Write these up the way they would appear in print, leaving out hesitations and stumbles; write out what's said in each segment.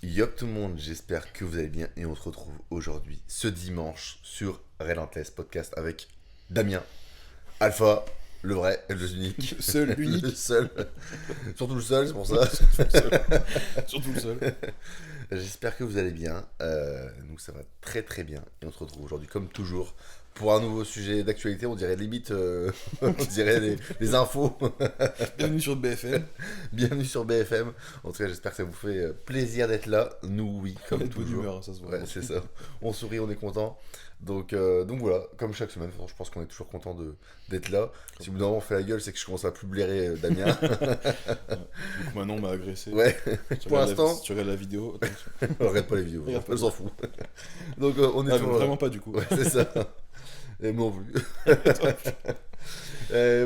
Yop tout le monde, j'espère que vous allez bien et on se retrouve aujourd'hui, ce dimanche, sur Relentless Podcast avec Damien, Alpha, le vrai, le unique, Le seul, l'unique. le seul, surtout le seul, c'est pour ça. Surtout le seul. J'espère que vous allez bien, nous ça va très très bien et on se retrouve aujourd'hui comme toujours pour un nouveau sujet d'actualité, on dirait limite, on dirait les infos. Bienvenue sur BFM. Bienvenue sur BFM. En tout cas, j'espère que ça vous fait plaisir d'être là. Nous, oui, On comme est de bonne toujours. humeur, ça se voit. Ouais, c'est ça. On sourit, on est content. Donc voilà, comme chaque semaine, je pense qu'on est toujours content d'être là. Si au bout d'un moment on fait la gueule, c'est que je commence à plus blairer Damien. Donc Manon m'a agressé. Ouais, Tu pour regardes l'instant, si tu regardes la vidéo, attention. on regarde pas les vidéos, Regarde on pas. s'en fout. Donc on est Ah, toujours là. vraiment pas du coup. Ouais, c'est ça. Et moi non plus.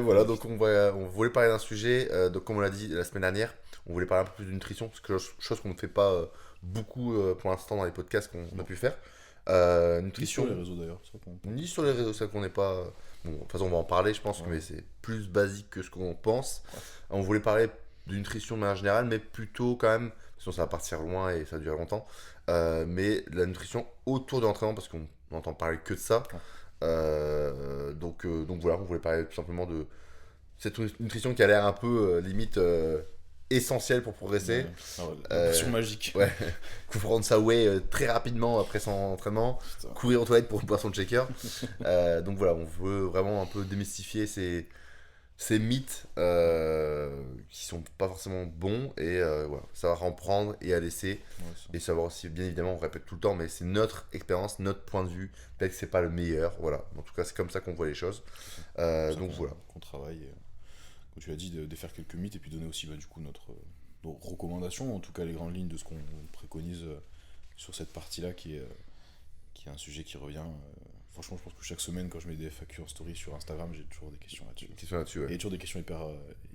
Voilà, donc on voulait parler d'un sujet, donc comme on l'a dit la semaine dernière, on voulait parler un peu plus de nutrition, parce que chose qu'on ne fait pas beaucoup pour l'instant dans les podcasts qu'on a pu faire. Ni Nutrition, sur les réseaux d'ailleurs. c'est ça qu'on- ni sur les réseaux, ça qu'on n'est pas... Bon, de toute façon on va en parler je pense, Ouais. mais c'est plus basique que ce qu'on pense. On voulait parler de nutrition de manière générale, mais plutôt quand même, sinon ça va partir loin et ça va durer longtemps, mais la nutrition autour de l'entraînement, parce qu'on n'entend parler que de ça. Ouais. Donc voilà, on voulait parler tout simplement de cette nutrition qui a l'air un peu limite essentielle pour progresser. Ouais. Alors, la potion magique. Ouais, faut prendre sa whey très rapidement après son entraînement, Putain. courir aux toilettes pour boire son shaker. Donc voilà, on veut vraiment un peu démystifier ces mythes qui sont pas forcément bons et voilà, savoir en prendre et à laisser. Ouais, ça. Et savoir aussi, bien évidemment, on répète tout le temps, mais c'est notre expérience, notre point de vue. Peut-être que c'est pas le meilleur, voilà. En tout cas, c'est comme ça qu'on voit les choses. C'est ça Donc qu'on- voilà. Qu'on travaille, comme tu l'as dit, de faire quelques mythes et puis donner aussi du coup nos recommandations, en tout cas les grandes lignes de ce qu'on préconise sur cette partie-là qui est un sujet qui revient. Franchement, je pense que chaque semaine, quand je mets des FAQ en story sur Instagram, j'ai toujours des questions là-dessus. Question là-dessus, Et il y ouais. a toujours des questions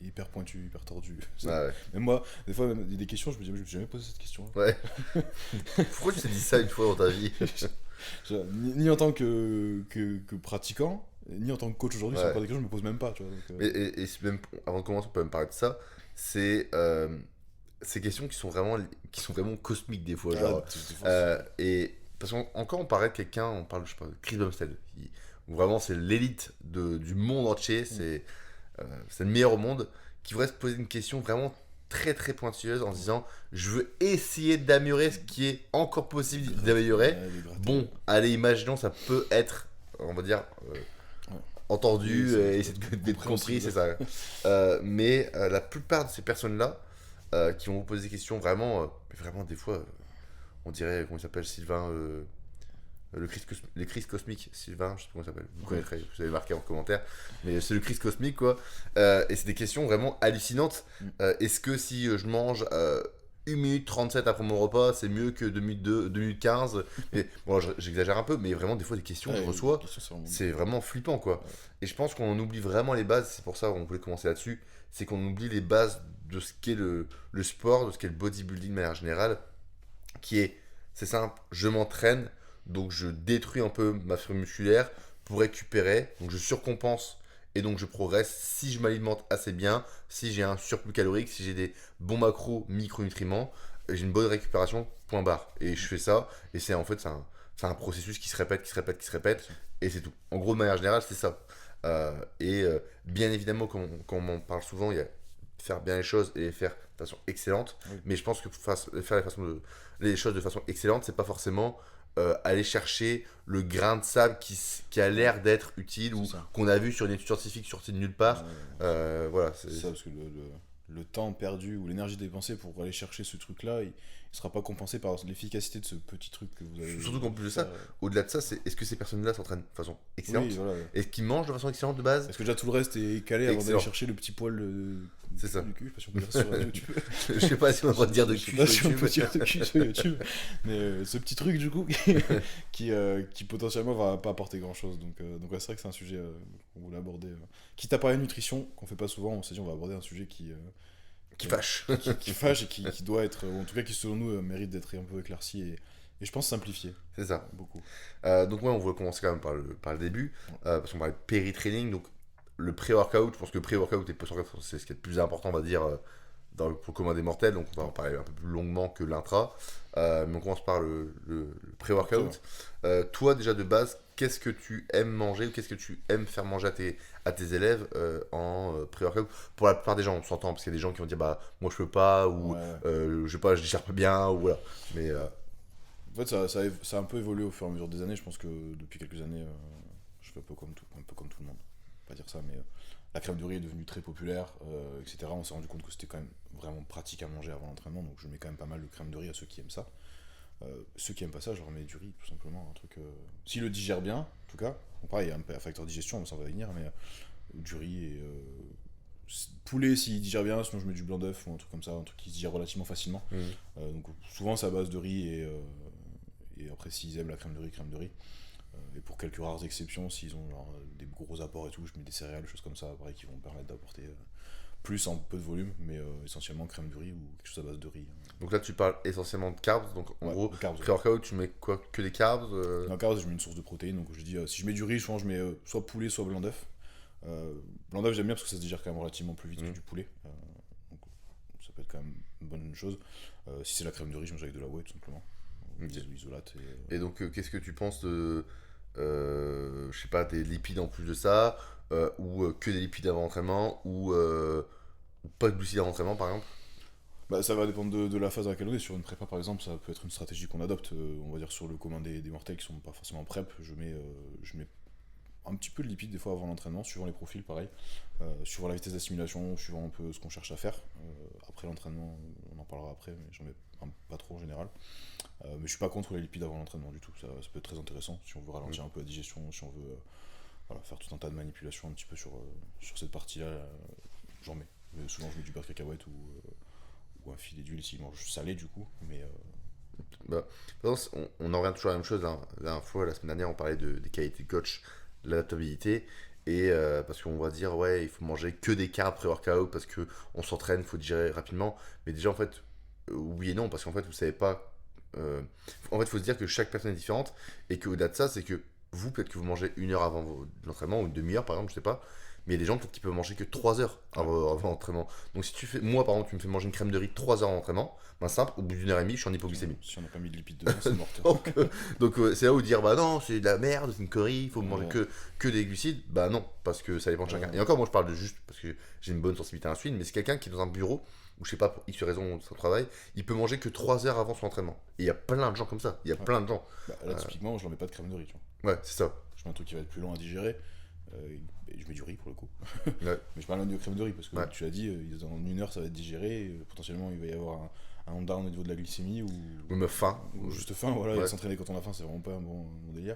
hyper pointues, hyper tordues. Ah Même moi, des fois, il y a des questions, je me dis, mais je me suis jamais posé cette question-là. ouais. Pourquoi tu t'es dit ça une fois dans ta vie? Ni en tant que pratiquant, ni en tant que coach aujourd'hui, c'est Ouais. encore des questions que je me pose même pas. Tu vois, donc, Et c'est même, avant de commencer, on peut même parler de ça. C'est ces questions qui sont vraiment cosmiques des fois. Genre, c'est fort. et parce qu'encore on parle de quelqu'un, on parle, je sais pas, de Chris Bumstead. Où vraiment c'est l'élite du monde entier, c'est le meilleur au monde, qui voudrait se poser une question vraiment très très pointueuse en se disant je veux essayer d'améliorer ce qui est encore possible d'améliorer. Ouais, des gratteurs. Bon, allez, imaginons, ça peut être, on va dire, Ouais. entendu Oui, c'est- et essayer d'être compris, compréhensible. c'est ça. Mais la plupart de ces personnes-là qui vont vous poser des questions vraiment des fois, on dirait, comment il s'appelle, Sylvain, les crises cosmiques, Sylvain, je sais pas comment il s'appelle, vous connaîtrez, vous avez marqué en commentaire, mais c'est le crise cosmique quoi. Et c'est des questions vraiment hallucinantes. Est-ce que si je mange 1 minute 37 après mon repas, c'est mieux que 2 minutes 2 minutes 15? Mais bon, j'exagère un peu, mais vraiment des fois des questions que je Ouais, reçois, les questions, c'est vraiment- c'est vraiment flippant quoi. Ouais. Et je pense qu'on oublie vraiment les bases, c'est pour ça qu'on voulait commencer là-dessus, c'est qu'on oublie les bases de ce qu'est le sport, de ce qu'est le bodybuilding de manière générale, qui est, c'est simple, je m'entraîne, donc je détruis un peu ma fibre musculaire pour récupérer, donc je surcompense et donc je progresse si je m'alimente assez bien, si j'ai un surplus calorique, si j'ai des bons macros, micronutriments, j'ai une bonne récupération, point barre. Et je fais ça, et c'est en fait c'est un processus qui se répète, qui se répète, qui se répète, et c'est tout. En gros, de manière générale, c'est ça. Bien évidemment, comme on en parle souvent, il y a faire bien les choses et les faire de façon excellente. Oui. Mais je pense que faire les choses de façon excellente, c'est pas forcément aller chercher le grain de sable qui a l'air d'être utile ou C'est ça. qu'on a vu sur une étude scientifique sortie de nulle part. Voilà, C'est ça, parce que le temps perdu ou l'énergie dépensée pour aller chercher ce truc-là, il sera pas compensé par l'efficacité de ce petit truc que vous avez. Surtout qu'en plus de ça, faire. au-delà de ça, c'est est-ce que ces personnes-là s'entraînent de façon excellente? Oui, voilà. Est-ce qu'ils mangent de façon excellente de base? Parce que déjà tout le reste est calé avant Excellent. d'aller chercher le petit poil C'est ça. du cul. Je sais pas si on peut dire ça sur YouTube. Je sais pas si on a le droit de dire de Je sais cul pas sur si on peut YouTube. dire de cul sur YouTube. Mais ce petit truc du coup qui potentiellement va pas apporter grand-chose. Donc ouais, c'est vrai que c'est un sujet qu'on voulait aborder. Quitte à parler de nutrition, qu'on fait pas souvent, on s'est dit on va aborder un sujet Qui fâche. qui fâche et qui doit être, ou en tout cas qui selon nous mérite d'être un peu éclairci et je pense simplifié C'est ça. beaucoup. Donc ouais, on va commencer quand même par le début, parce qu'on parlait de péri-training, donc le pré-workout, je pense que le pré-workout et post-workout, c'est ce qui est le plus important, on va dire, pour le commun des mortels, donc on va en parler un peu plus longuement que l'intra. Mais on commence par le pré-workout. Toi, déjà de base, qu'est-ce que tu aimes manger ou qu'est-ce que tu aimes faire manger à tes élèves en pré-workout? Pour la plupart des gens, on s'entend, parce qu'il y a des gens qui vont dire bah moi je peux pas, ou Ouais. je sais pas, je digère pas bien, ou voilà. Mais En fait, ça a un peu évolué au fur et à mesure des années. Je pense que depuis quelques années, je fais un peu comme tout le monde. Pas dire ça, mais la crème de riz est devenue très populaire, etc. On s'est rendu compte que c'était quand même vraiment pratique à manger avant l'entraînement, donc je mets quand même pas mal de crème de riz à ceux qui aiment ça. Ceux qui aiment pas ça, je leur mets du riz, tout simplement. Un truc, s'ils le digèrent bien, en tout cas, bon, pareil, il y a un facteur digestion, mais ça va venir, mais du riz et poulet s'il digère bien, sinon je mets du blanc d'œuf ou un truc comme ça, un truc qui se digère relativement facilement. Donc souvent c'est à base de riz et après s'ils aiment la crème de riz, crème de riz. Et pour quelques rares exceptions, s'ils ont genre, des gros apports et tout, je mets des céréales, des choses comme ça, pareil, qui vont me permettre d'apporter plus en peu de volume, mais essentiellement crème de riz ou quelque chose à base de riz. donc là, tu parles essentiellement de carbs. Donc en Ouais, gros, de carbs, ouais. pré-workout, tu mets quoi? Que des carbs Dans le carbs, je mets une source de protéines, donc je dis si je mets du riz, souvent je mets soit poulet, soit blanc d'œuf. Blanc d'œuf, j'aime bien parce que ça se digère quand même relativement plus vite que du poulet. Donc ça peut être quand même une bonne chose. Si c'est la crème de riz, je mange avec de la whey tout simplement. Ok. Des isolates. Et donc, qu'est-ce que tu penses de, je sais pas, des lipides en plus de ça, ou que des lipides avant l'entraînement, ou pas de glucides avant l'entraînement, par exemple? Bah, ça va dépendre de la phase à laquelle on est. Sur une prépa, par exemple, ça peut être une stratégie qu'on adopte. On va dire sur le commun des mortels qui sont pas forcément en prep. Je mets un petit peu de lipides des fois avant l'entraînement, suivant les profils, pareil. Suivant la vitesse d'assimilation, suivant un peu ce qu'on cherche à faire. Après l'entraînement, on en parlera après, mais j'en mets pas trop en général. Mais je suis pas contre les lipides avant l'entraînement du tout. Ça peut être très intéressant si on veut ralentir un peu la digestion, si on veut voilà, faire tout un tas de manipulations un petit peu sur cette partie-là. J'en mets. Mais souvent, je mets du beurre de cacahuète ou un filet d'huile s'il mange salé du coup. Mais Bah, de toute façon, on en revient toujours à la même chose. Hein. La dernière fois, la semaine dernière, on parlait des qualités de coach, de l'adaptabilité. Et parce qu'on va dire, ouais, il faut manger que des carbs pré-workout parce qu'on s'entraîne, il faut digérer rapidement. Mais déjà, en fait, oui et non, parce qu'en fait, vous savez pas. En fait, il faut se dire que chaque personne est différente et qu'au-delà de ça, c'est que vous, peut-être que vous mangez une heure avant l'entraînement ou une demi-heure, par exemple, je sais pas. Mais il y a des gens peut-être qui peuvent manger que 3 heures avant l'entraînement. Donc, si tu fais, moi, par exemple, tu me fais manger une crème de riz 3 heures avant l'entraînement, ben simple, au bout d'une heure et demie, je suis en hypoglycémie. si on n'a pas mis de lipides dedans, c'est mortel. Donc c'est là où dire bah non, c'est de la merde, c'est une connerie, il faut manger Ouais. que des glucides. Bah non, parce que ça dépend de chacun. Ouais. Et encore, moi je parle de juste parce que j'ai une bonne sensibilité à l'insuline, mais c'est quelqu'un qui est dans un bureau où je sais pas pour X raison de son travail, il peut manger que 3 heures avant son entraînement. Et il y a plein de gens comme ça, il y a Ouais. plein de gens. Bah, là, typiquement, je leur mets pas de crème de riz, tu vois. Ouais, c'est ça. Je mets un truc qui va être plus long à digérer. Et je mets du riz pour le coup. Ouais. Mais je parle de crème de riz parce que Ouais. tu l'as dit, en une heure ça va être digéré. Potentiellement, il va y avoir un down au niveau de la glycémie Ou me faim. ou juste faim. Voilà, Ouais. et s'entraîner quand on a faim, c'est vraiment pas un bon délire.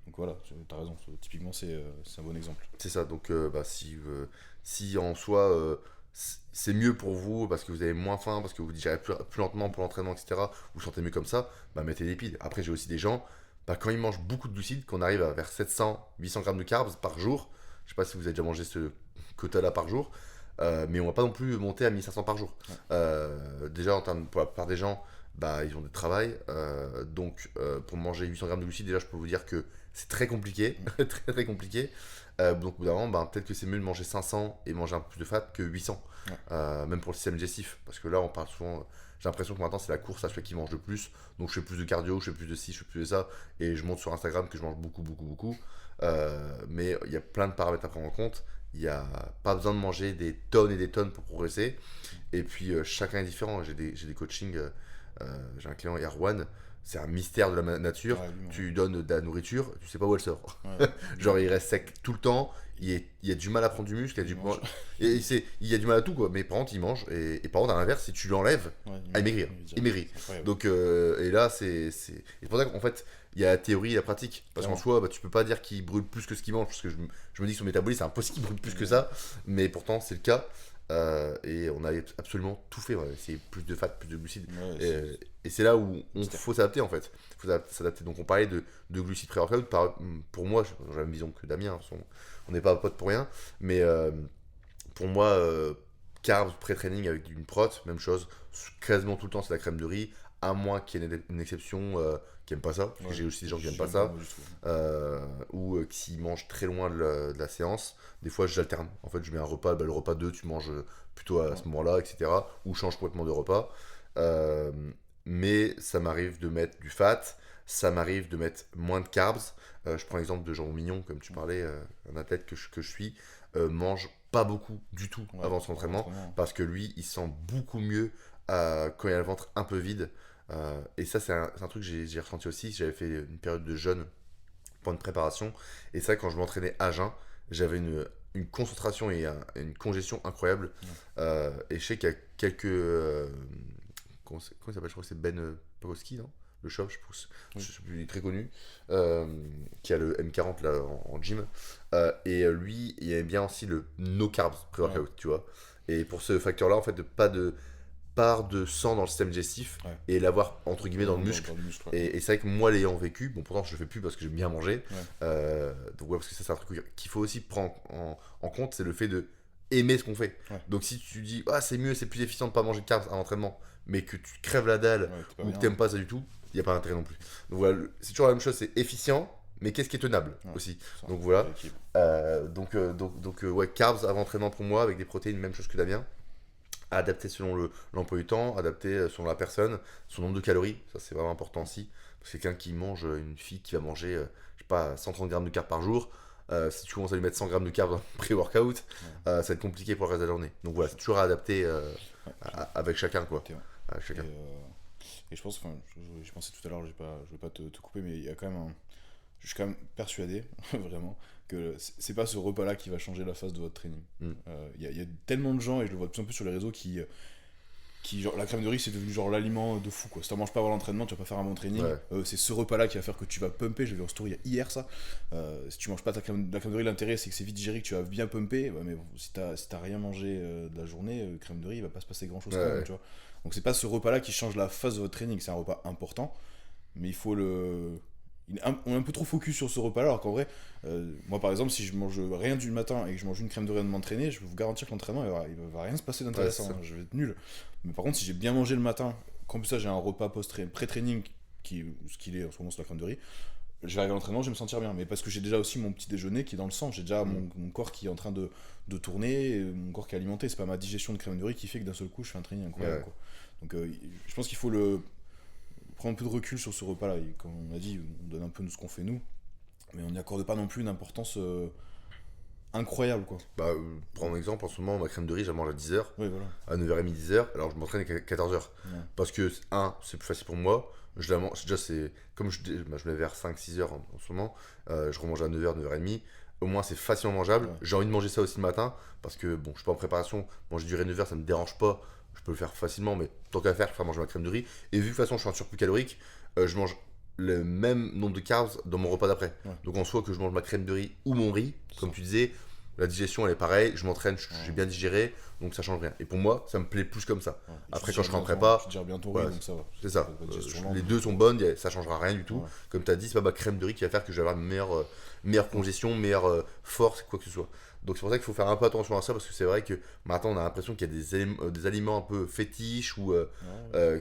Donc voilà, t'as raison. Typiquement, c'est un bon exemple. C'est ça, donc bah, si en soi c'est mieux pour vous parce que vous avez moins faim, parce que vous digérez plus lentement pour l'entraînement, etc., vous vous sentez mieux comme ça, bah mettez des lipides. Après, j'ai aussi des gens, bah, quand ils mangent beaucoup de glucides, qu'on arrive à vers 700-800 grammes de carbs par jour, je sais pas si vous avez déjà mangé ce quota-là par jour, mais on va pas non plus monter à 1500 par jour. Ouais. Déjà, pour la plupart des gens, bah, ils ont des travails, donc pour manger 800 grammes de glucides, déjà, je peux vous dire que c'est très compliqué, très très compliqué. Donc, au bout d'un moment, bah, peut-être que c'est mieux de manger 500 et manger un peu plus de fat que 800, Ouais. même pour le système digestif. Parce que là, on parle souvent. J'ai l'impression que maintenant, c'est la course à celui qui mange le plus. Donc, je fais plus de cardio, je fais plus de ci, je fais plus de ça. Et je montre sur Instagram que je mange beaucoup, beaucoup, beaucoup. Mais il y a plein de paramètres à prendre en compte. Il n'y a pas besoin de manger des tonnes et des tonnes pour progresser. Et puis, chacun est différent. J'ai des coachings. J'ai un client, Erwan. C'est un mystère de la nature. Ouais, lui, Tu lui donnes de la nourriture, tu sais pas où elle sort. ouais. Genre, il reste sec tout le temps. Il a du mal à prendre du muscle. Il a, Il mange. il a du mal à tout, quoi. Mais par contre, il mange. Et par contre, à l'inverse, si tu l'enlèves, Ouais, à maigrir. Il maigrit. C'est incroyable. Donc, et là, et c'est pour ça qu'en fait, il y a la théorie et la pratique. Parce qu'en Clairement. soi, bah, tu peux pas dire qu'il brûle plus que ce qu'il mange. Parce que je me dis que son métabolisme, c'est impossible qu'il brûle plus que ça. Mais pourtant, c'est le cas. Et on a absolument tout fait. Ouais. C'est plus de fat, plus de glucides. Ouais, Et c'est là où il faut s'adapter en fait. Il faut s'adapter. Donc on parlait de glucides pré-workout. Pour moi, j'ai la même vision que Damien. On n'est pas potes pour rien. Mais pour moi, carbs pré-training avec une prot, même chose. Quasiment tout le temps, c'est la crème de riz, à moins qu'il y ait une exception qui n'aime pas ça. Parce que j'ai aussi des gens qui n'aiment pas ça. Ou qui mangent très loin de la séance. Des fois, j'alterne. En fait, je mets un repas, le repas 2, tu manges plutôt à ce moment-là, etc. Ou je change complètement de repas. Mais ça m'arrive de mettre du fat, ça m'arrive de mettre moins de carbs. Je prends l'exemple de Jean Mignon, comme tu parlais, un athlète que je suis, mange pas beaucoup du tout avant son entraînement, parce que lui, il se sent beaucoup mieux quand il a le ventre un peu vide. Et ça, c'est un truc que j'ai ressenti aussi. J'avais fait une période de jeûne pour une préparation. Et ça, quand je m'entraînais à jeun, j'avais une concentration et une congestion incroyable. Et je sais qu'il y a quelques... comment il s'appelle? Je crois que c'est Ben Pagoski, non? Le shop, je sais plus, il est très connu, qui a le M40 là en gym. Et lui, il aime bien aussi le no carbs pré-workout, tu vois. Et pour ce facteur-là, en fait, de pas de part de sang dans le système digestif et l'avoir entre guillemets dans le muscle. Et c'est vrai que moi, l'ayant vécu, bon, pourtant je le fais plus parce que j'aime bien manger. Donc, parce que ça, c'est un truc qu'il faut aussi prendre en compte, c'est le fait de aimer ce qu'on fait. Donc, si tu dis, ah, c'est mieux, c'est plus efficient de pas manger de carbs à l'entraînement, mais que tu crèves la dalle ou que t'aimes pas ça du tout, il n'y a pas d'intérêt non plus. Donc voilà, c'est toujours la même chose, c'est efficient, mais qu'est-ce qui est tenable aussi. Donc voilà. Ouais, carbs avant entraînement pour moi, avec des protéines, même chose que Damien. Adapté selon l'emploi du temps, adapté selon la personne, son nombre de calories, ça c'est vraiment important aussi. Parce que quelqu'un qui mange, une fille qui va manger, je sais pas, 130 grammes de carbs par jour, si tu commences à lui mettre 100 grammes de carbs dans le pré-workout, ça va être compliqué pour le reste de la journée. Donc voilà, c'est toujours à adapter avec chacun, quoi. Avec chacun. Et je pense, j'ai pensé tout à l'heure, je vais pas te couper, mais il y a quand même je suis quand même persuadé, vraiment, que c'est pas ce repas-là qui va changer la phase de votre training. Il y a tellement de gens, et je le vois de plus en plus sur les réseaux, qui genre, la crème de riz, c'est devenu genre l'aliment de fou, quoi. Si t'en manges pas avant l'entraînement, tu vas pas faire un bon training. C'est ce repas-là qui va faire que tu vas pumper. J'ai vu en story hier ça. Si tu manges pas la crème de riz, l'intérêt c'est que c'est vite digéré, que tu vas bien pumper. Mais bon, si t'as rien mangé de la journée, crème de riz, il va pas se passer grand-chose quand même, tu vois. Donc c'est pas ce repas-là qui change la phase de votre training. C'est un repas important, mais il faut on est un peu trop focus sur ce repas-là, alors qu'en vrai, moi par exemple, si je mange rien du matin et que je mange une crème de riz avant de m'entraîner, je peux vous garantir que l'entraînement, il va rien se passer d'intéressant, je vais être nul. Mais par contre, si j'ai bien mangé le matin, qu'en plus ça j'ai un repas pré-training, ce qu'il est en ce moment, c'est la crème de riz, je vais arriver à l'entraînement, je vais me sentir bien. Mais parce que j'ai déjà aussi mon petit déjeuner qui est dans le sang, j'ai déjà mon corps qui est en train de tourner, mon corps qui est alimenté, c'est pas ma digestion de crème de riz qui fait que d'un seul coup je fais un training incroyable, quoi. Donc je pense qu'il faut prendre un peu de recul sur ce repas-là. Et comme on a dit, on donne un peu de ce qu'on fait nous, mais on n'y accorde pas non plus une importance incroyable, quoi. Prends un exemple, en ce moment, ma crème de riz, je la mange à 10h, voilà. à 9h30, 10h, alors je m'entraîne à 14h. Parce que, c'est plus facile pour moi, je la mange, déjà c'est, comme je me lève vers 5-6h en ce moment, je remange à 9h, 9h30, au moins c'est facilement mangeable. J'ai envie de manger ça aussi le matin, parce que bon, je suis pas en préparation, manger du riz à 9h, ça me dérange pas, je peux le faire facilement, mais tant qu'à faire, je vais manger ma crème de riz. Et vu que de toute façon je suis en surplus calorique, je mange le même nombre de carbs dans mon repas d'après. Donc en soi, que je mange ma crème de riz ou mon riz, comme tu disais, la digestion elle est pareille, je m'entraîne, j'ai bien digéré, donc ça change rien. Et pour moi, ça me plaît plus comme ça. Après, quand je rentrerai pas, tu digères bien ton riz, donc ça va. C'est ça. Les deux sont bonnes, ça changera rien du tout. Comme tu as dit, c'est pas ma crème de riz qui va faire que je vais avoir une meilleure congestion, meilleure force, quoi que ce soit. Donc c'est pour ça qu'il faut faire un peu attention à ça, parce que c'est vrai que maintenant on a l'impression qu'il y a des aliments un peu fétiches ou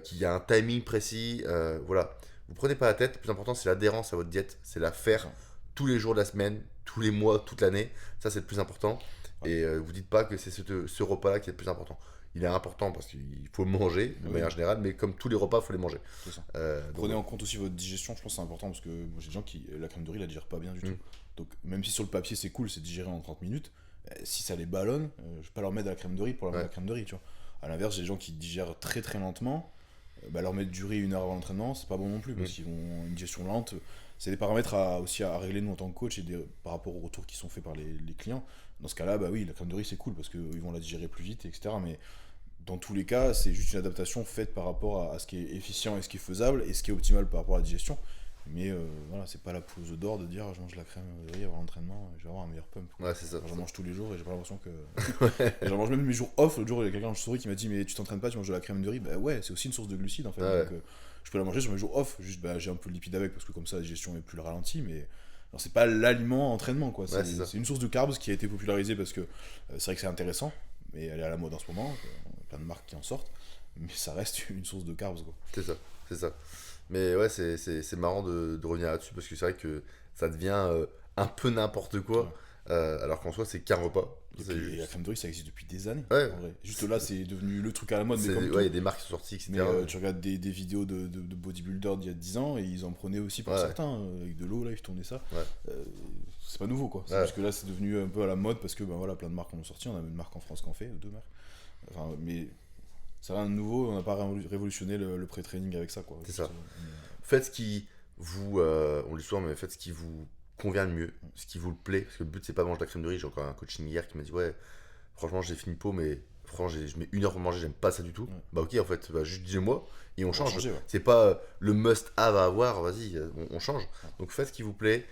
qu'il y a un timing précis. Voilà. Vous prenez pas la tête, le plus important c'est l'adhérence à votre diète, c'est la faire tous les jours de la semaine, tous les mois, toute l'année. Ça c'est le plus important. Et vous dites pas que c'est ce repas-là qui est le plus important. Il est important parce qu'il faut le manger de manière générale, mais comme tous les repas, il faut les manger. C'est ça. Prenez en compte aussi votre digestion, je pense que c'est important, parce que moi j'ai des gens qui, la crème de riz, la digèrent pas bien du tout. Donc même si sur le papier c'est cool, c'est digéré en 30 minutes, si ça les ballonne, je vais pas leur mettre de la crème de riz pour leur mettre de la crème de riz, tu vois. À l'inverse, j'ai des gens qui digèrent très très lentement, leur mettre du riz 1 heure avant l'entraînement, c'est pas bon non plus, parce qu'ils ont une digestion lente. C'est des paramètres aussi à régler nous en tant que coach, et par rapport aux retours qui sont faits par les clients. Dans ce cas-là, oui, la crème de riz c'est cool, parce qu'ils vont la digérer plus vite, etc. Mais dans tous les cas, c'est juste une adaptation faite par rapport à ce qui est efficient et ce qui est faisable, et ce qui est optimal par rapport à la digestion. Mais voilà, c'est pas la pose d'or de dire je mange la crème de riz avant l'entraînement et je vais avoir un meilleur pump. Ouais, c'est ça. J'en mange tous les jours et j'ai pas l'impression que. J'en mange même mes jours off. L'autre jour, il y a quelqu'un en story qui m'a dit mais tu t'entraînes pas, tu manges de la crème de riz. Bah ouais, c'est aussi une source de glucides en fait. Donc, je peux la manger sur mes jours off. Juste j'ai un peu de lipides avec parce que comme ça la digestion est plus ralentie. Mais alors, c'est pas l'aliment entraînement, quoi. C'est une source de carbs qui a été popularisée parce que c'est vrai que c'est intéressant. mais elle est à la mode en ce moment, plein de marques qui en sortent, mais ça reste une source de carbs, quoi. C'est ça, c'est ça. Mais ouais, c'est marrant de revenir là-dessus parce que c'est vrai que ça devient un peu n'importe Ouais. quoi, alors qu'en soi, c'est qu'un repas. Et C'est puis et la juste. crème de riz, ça existe depuis des années, Ouais, en vrai. Juste là, c'est devenu le truc à la mode, mais c'est, comme ouais, il y tout. a des marques qui sont sorties, Mais etc. tu regardes des vidéos de bodybuilders d'il y a 10 ans et ils en prenaient aussi pour Ouais, certains, avec de l'eau, là, ils tournaient ça. ouais, Euh, c'est pas nouveau, quoi. C'est ouais, juste que là, c'est devenu un peu à la mode parce que ben, voilà, plein de marques en ont sorti. On a une marque en France qui en fait, deux marques. Enfin, mais c'est rien de nouveau, on n'a pas révolutionné le pré-training avec ça, quoi. c'est Juste, ça. Faites ce qui vous, on le dit souvent, mais faites ce qui vous convient le mieux, ce qui vous le plaît, parce que le but c'est pas de manger de la crème de riz. J'ai encore un coaching hier qui m'a dit ouais, franchement j'ai fini pot, mais franchement je mets 1 heure pour manger, j'aime pas ça du tout. Ouais. Bah ok en fait, bah, juste dis-moi et on On va change. changer, ouais. C'est pas le must have à avoir, vas-y, on change. Donc faites ce qui vous plaît,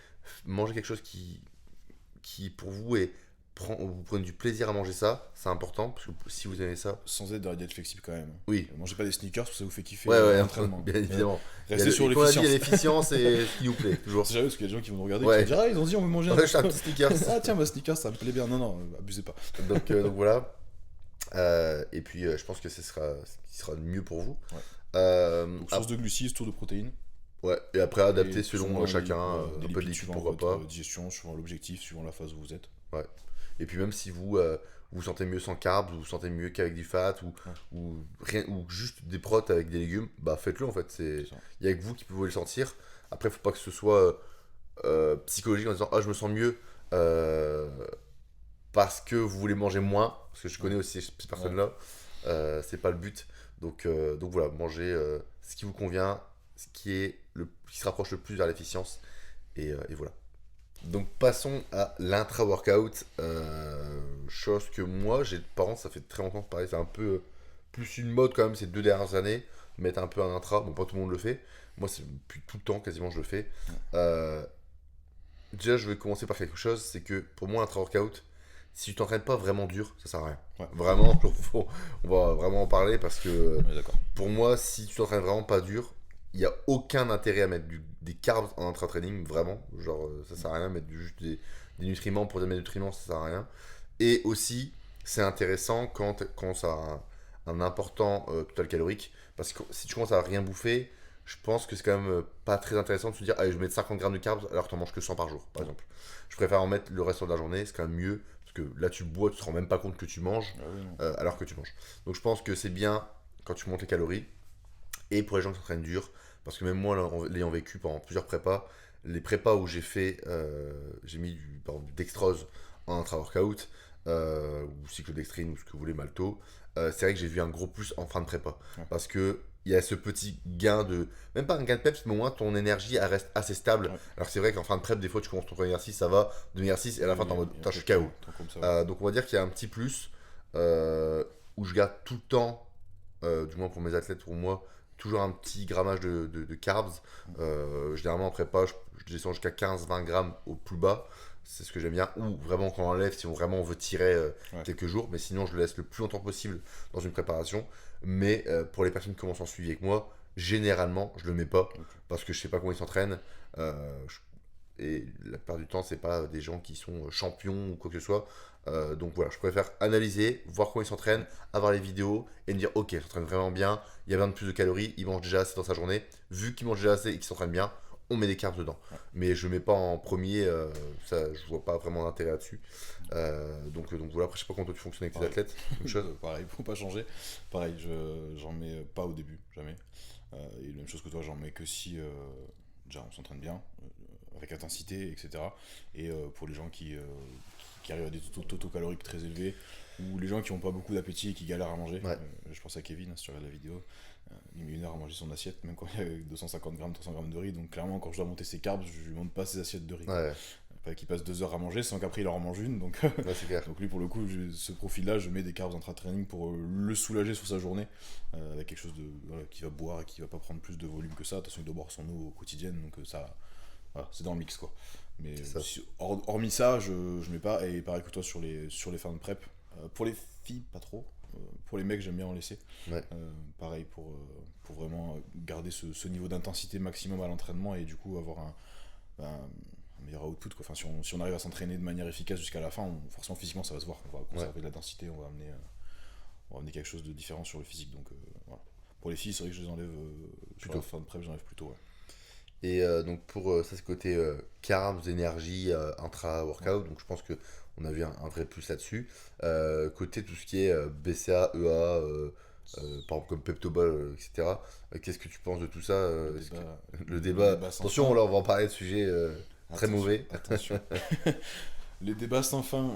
mangez quelque chose qui pour vous est vous prenez du plaisir à manger ça, c'est important parce que si vous aimez ça, Sans être dans la diète flexible quand même. oui. Mangez pas des sneakers parce que ça vous fait kiffer Ouais, ouais, l'entraînement. bien évidemment. Restez sur Comme on a dit, il y a l'efficience. l'efficience et ce qui nous plaît, toujours. C'est jamais parce qu'il y a des gens qui vont nous regarder et Ouais. qui vont dire ah ils ont dit on veut manger un Ouais, j'ai un petit sneakers. ah tiens ma sneakers ça me plaît bien. Non non abusez pas. Donc voilà. Et puis je pense que ce qui sera le mieux pour vous. Ouais. Donc Ah, source de glucides, source de protéines. ouais. Et après adapter Et selon souvent, chacun, des un peu de lipides liquide suivant pourquoi votre pas. digestion, suivant l'objectif, suivant la phase où vous êtes. Ouais. Et puis même si vous vous sentez mieux sans carbs, vous vous sentez mieux qu'avec du fat ou rien ou juste des protes avec des légumes, bah faites-le en fait. C'est ça. Il y a que vous qui pouvez le sentir. Après, faut pas que ce soit psychologique en disant ah je me sens mieux parce que vous voulez manger moins. Parce que je connais aussi ces personnes-là. C'est pas le but. Donc voilà, mangez ce qui vous convient, ce qui se rapproche le plus vers l'efficience. Et voilà. Donc passons à l'intra-workout. Chose que moi, j'ai par contre, ça fait très longtemps, pareil, c'est un peu plus une mode quand même ces 2 dernières années, mettre un peu un intra. Bon, pas tout le monde le fait. Moi, c'est depuis tout le temps quasiment je le fais. Euh, Déjà, je vais commencer par quelque chose, c'est que pour moi, l'intra-workout, si tu t'entraînes pas vraiment dur, ça sert à rien. Ouais. Vraiment, on va vraiment en parler parce que On est d'accord. pour moi, si tu t'entraînes vraiment pas dur, il n'y a aucun intérêt à mettre des carbs en intra-training, vraiment. Genre, ça sert à rien, mettre juste des nutriments pour des nutriments, ça sert à rien. Et aussi, c'est intéressant quand ça a un important total calorique, parce que si tu commences à rien bouffer, je pense que c'est quand même pas très intéressant de se dire, allez, je vais mettre 50 grammes de carbs alors que tu en manges que 100 par jour, par exemple. Je préfère en mettre le reste de la journée, c'est quand même mieux, parce que là, tu bois, tu te rends même pas compte que tu manges, Ah oui, non. alors que tu manges. Donc je pense que c'est bien quand tu montes les calories, et pour les gens qui s'entraînent dur, parce que même moi, l'ayant vécu pendant plusieurs prépas, les prépas où j'ai mis par exemple, du dextrose en intra-workout, ou cyclodextrine, ou ce que vous voulez, malto, c'est vrai que j'ai vu un gros plus en fin de prépa. Ouais. Parce que il y a ce petit gain de. Même pas un gain de peps, mais au moins ton énergie elle reste assez stable. Ouais. Alors que c'est vrai qu'en fin de prep, des fois tu commences ton premier exercice, ça va, deuxième exercice, et à la fin t'es en mode, putain, je suis KO. Comme ça, ouais. Donc on va dire qu'il y a un petit plus où je garde tout le temps, du moins pour mes athlètes, pour moi, toujours un petit grammage de carbs. Généralement en prépa, je descends jusqu'à 15-20 grammes au plus bas. C'est ce que j'aime bien. Ou vraiment quand on enlève, si on vraiment veut tirer Ouais. quelques jours. Mais sinon, je le laisse le plus longtemps possible dans une préparation. Mais pour les personnes qui commencent en suivi avec moi, généralement, je le mets pas. Ok. Parce que je sais pas comment ils s'entraînent. Et la plupart du temps, c'est pas des gens qui sont champions ou quoi que ce soit. Donc voilà, je préfère analyser, voir comment ils s'entraînent, avoir les vidéos et me dire ok, ils s'entraînent vraiment bien, il y a 20 de plus de calories, ils mangent déjà assez dans sa journée. Vu qu'ils mangent déjà assez et qu'ils s'entraînent bien, on met des carbs dedans. Ouais. Mais je mets pas en premier, ça, je vois pas vraiment d'intérêt là-dessus. Donc voilà, après je sais pas comment toi tu fonctionnes avec tes Pareil. athlètes. Même chose. Pareil, faut pas changer. Pareil, j'en mets pas au début, jamais. Et la même chose que toi, j'en mets que si déjà on s'entraîne bien, avec intensité, etc. Et pour les gens qui arrivent à des totaux caloriques très élevés, ou les gens qui n'ont pas beaucoup d'appétit et qui galèrent à manger. Ouais. Je pense à Kevin, si tu regardes la vidéo, il met 1 heure à manger son assiette, même quand il y a 250 grammes, 300 grammes de riz. Donc clairement, quand je dois monter ses carbs, je lui monte pas ses assiettes de riz. Ouais, Pas qu'il passe 2 heures à manger sans qu'après il en mange une. Donc, ouais, c'est clair. donc lui, pour le coup, ce profil-là, je mets des carbs intra-training pour le soulager sur sa journée, avec quelque chose voilà, qui va boire et qui va pas prendre plus de volume que ça. De toute façon, il doit boire son eau quotidienne, donc ça, voilà, c'est dans le mix, quoi. Mais C'est ça. hormis ça, je mets pas. Et pareil que toi sur les fins de prep. Pour les filles, pas trop. Pour les mecs, j'aime bien en laisser. Ouais. Pareil pour vraiment garder ce niveau d'intensité maximum à l'entraînement et du coup avoir un meilleur output, quoi. Enfin, si on arrive à s'entraîner de manière efficace jusqu'à la fin, forcément physiquement ça va se voir. On va conserver de la densité, on va amener quelque chose de différent sur le physique. Donc voilà. Pour les filles, c'est vrai que je les enlève sur la fin de prep, j'enlève plutôt. Ouais. Et donc pour ça, c'est côté carbs, énergie, intra-workout. Donc je pense qu'on a vu un vrai plus là-dessus. Côté tout ce qui est BCA, EA, par exemple comme Pepto-Ball, etc. Qu'est-ce que tu penses de tout ça le débat, attention, là on va en parler de sujets très mauvais. Attention. Les débats sans fin,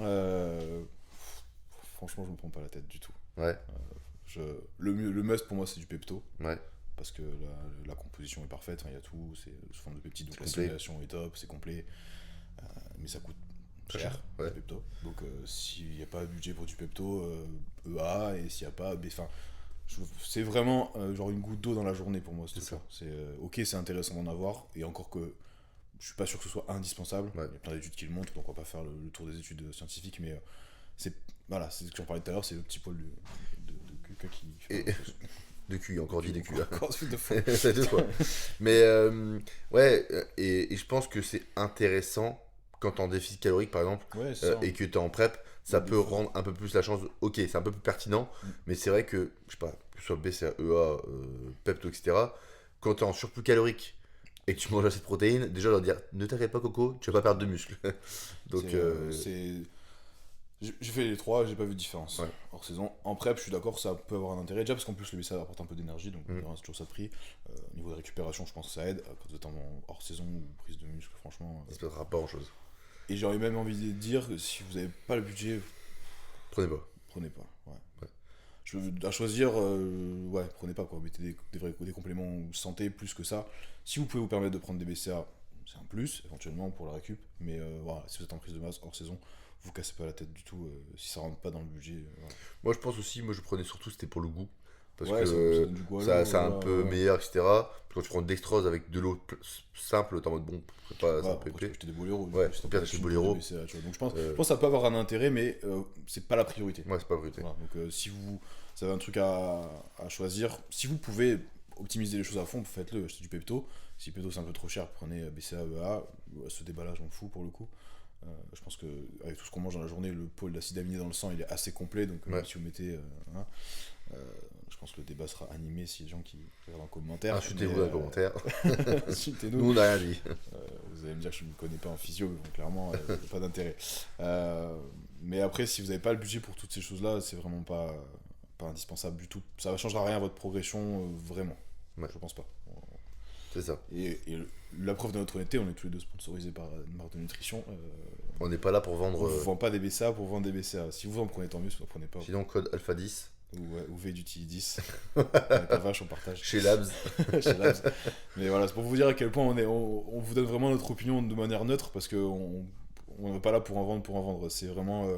franchement, je me prends pas la tête du tout. Ouais. Le must pour moi, c'est du Pepto. Ouais. Parce que la composition est parfaite, il y a tout, c'est sous forme de peptides, donc la simulation est top, c'est complet. Mais ça coûte cher, ouais. le Pepto. Donc s'il n'y a pas de budget pour du Pepto, EA, et s'il n'y a pas. C'est vraiment genre une goutte d'eau dans la journée pour moi, c'est tout ça. Ok, c'est intéressant d'en avoir, et encore que je suis pas sûr que ce soit indispensable. Ouais. Il y a plein d'études qui le montrent, donc on va pas faire le tour des études scientifiques, mais c'est ce que j'en parlais tout à l'heure, c'est le petit poil de quelqu'un qui fait pas chose. De cul, encore dit de cul. Encore suite de fou. C'est deux fois. Mais ouais, et je pense que c'est intéressant quand t'es en déficit calorique par exemple, et que t'es en prep, ça peut rendre un peu plus la chance. Ok, c'est un peu plus pertinent, mais c'est vrai que, je sais pas, que ce soit BCAA, Pepto, etc., quand t'es en surplus calorique et que tu manges assez de protéines, déjà leur dire ne t'inquiète pas Coco, tu vas pas perdre de muscles. Donc j'ai fait les trois, j'ai pas vu de différence. Ouais. Hors saison, en prep, je suis d'accord, ça peut avoir un intérêt. Déjà parce qu'en plus le BCA apporte un peu d'énergie, donc c'est toujours ça de prix. Au niveau de récupération, je pense que ça aide. Quand vous êtes en hors saison ou prise de muscle, franchement. ça se passera pas grand chose. Et j'aurais même envie de dire que si vous avez pas le budget, Prenez pas. Ouais. À choisir, prenez pas quoi. Mettez des compléments santé plus que ça. Si vous pouvez vous permettre de prendre des BCA, c'est un plus, éventuellement pour la récup. Mais voilà, si vous êtes en prise de masse hors saison, vous cassez pas la tête du tout si ça rentre pas dans le budget. Voilà. Moi je pense aussi, je prenais surtout c'était pour le goût. Parce ouais, que c'est un peu ouais. meilleur, etc. Quand tu prends de dextrose avec de l'eau simple, t'es en mode bon, c'est pas un peu épais. J'étais des boléros. Ouais, au pire t'achètes des boléros. Donc je pense que ça peut avoir un intérêt, mais c'est pas la priorité. Ouais, c'est pas la priorité. Voilà, donc si vous avez un truc à choisir, si vous pouvez optimiser les choses à fond, faites-le, achetez du Pepto. Si Pepto c'est un peu trop cher, prenez BCA, EA. Ce débat-là, je m'en fous pour le coup. Je pense que avec tout ce qu'on mange dans la journée, le pôle d'acide aminé dans le sang il est assez complet, donc si vous mettez je pense que le débat sera animé s'il y a des gens qui regardent en commentaire. Insultez-vous dans les commentaires. Insultez-nous. Nous on n'a rien dit. Vous allez me dire que je ne me connais pas en physio, mais bon, clairement pas d'intérêt. Mais après, si vous n'avez pas le budget pour toutes ces choses là, c'est vraiment pas indispensable du tout. Ça ne changera rien à votre progression vraiment. Je pense pas. C'est ça. Et la preuve de notre honnêteté, on est tous les deux sponsorisés par une marque de nutrition. On n'est pas là pour vendre. On ne vend pas des BCA pour vendre des BCA. Si vous en prenez, tant mieux, si vous n'en prenez pas. Sinon, code Alpha 10. Ou V du TI10. Ta vache, on partage. Chez Labs. Chez Labs. Mais voilà, c'est pour vous dire à quel point on vous donne vraiment notre opinion de manière neutre, parce qu'on n'est pas là pour en vendre. C'est vraiment